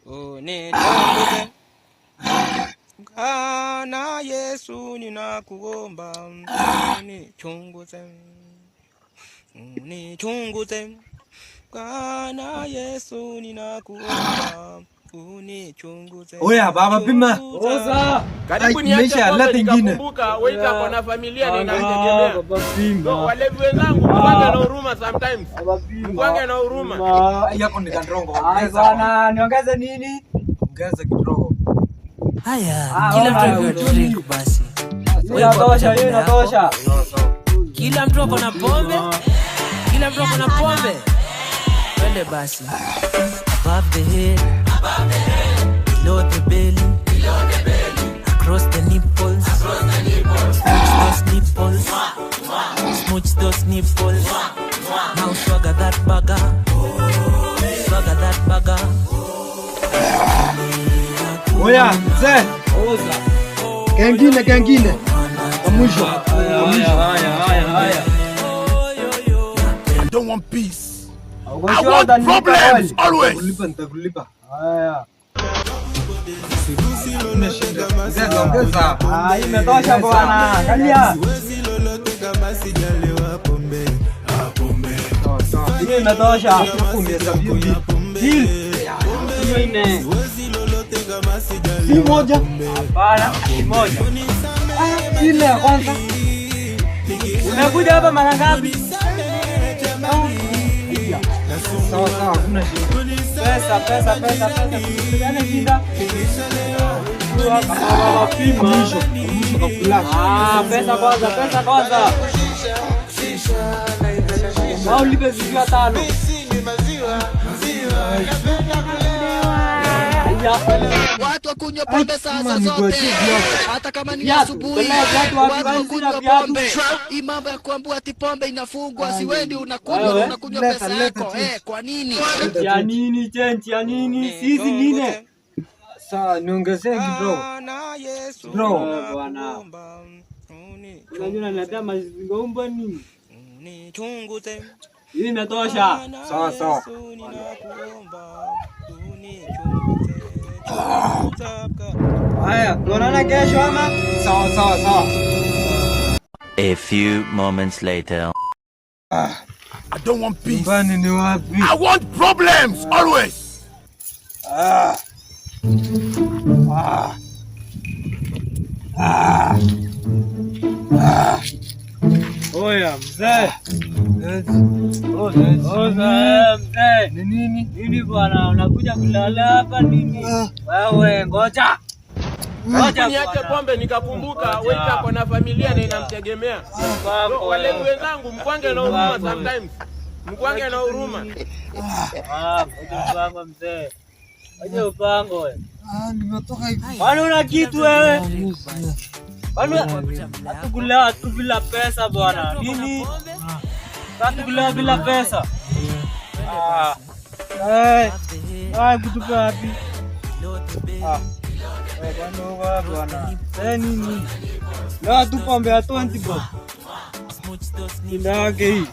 unichunguze. Bwana Yesu ninakuomba, unichunguze. Unichunguze. Bwana Yesu ninakuomba, unichunguze. Oya baba pima. Oza. Karibu niache nikakumbuka waita kwa na familia ninategemea. Baba pima. Wale wenzangu mpange na huruma sometimes. Baba pima. Mpange na huruma. Yako ni kandrongo. Bwana niongeze nini? Ongeza kidogo. Haya, kila mtu drink basi. Inatosha, hiyo inatosha. Kila mtu ako na pombe. Kila mtu ako na pombe. Twende basi. Above the head, below the belly, across the nipples, smooch those nipples. Now swagger that bugger, swagger that bugger. Oya mzee. Oza. Kengine. Mwisho. Haya. I don't want peace. I want problems always. Nitakulipa. Haya. Ongeza. Imetosha bwana. Angalia. Hii imetosha. Hiyo ine. Si moja. Hapana, si moja. Ile ya kwanza. Umekuja hapa mara ngapi? Sawa, kuna shida. Pesa. Yana shida. Baba pima. Mwisho Pesa kwanza. Wao lipe zikiwa 5. Watu wakunywa pombe saa zote, hata kama ni asubuhi. Watu wakunywa pombe. Hii mambo ya kuambua ati pombe inafungwa, si wewe ndio unakunywa pesa yako. Kwa nini? Ya nini change ya nini? Sisi nini? Sawa, niongezee kidogo. Bro, bwana. Unajua naletea mazingomba nini? Unichunguze. Hii imetosha. Sawa. Haya, tuonane kesho ama? Sawa. A few moments later. I don't want peace. Nyumbani ni wapi? I want problems always. Oya mzee. Mzee. Nini bwana, unakuja kulala hapa nini? Wewe ngoja. Niache pombe nikakumbuka waita kwa na familia na inamtegemea. Wale wenzangu mpange na huruma sometimes. Mpange na huruma. Upango mzee. Aje upango wewe. Nimetoka hivi. Bwana una kitu wewe? Bwana atukula tu bila pesa bwana. Nini? Atukula bila pesa. Kutupa wapi? Bwana. Nini? Leo tu pombe ya 20 bob. Ndio hii.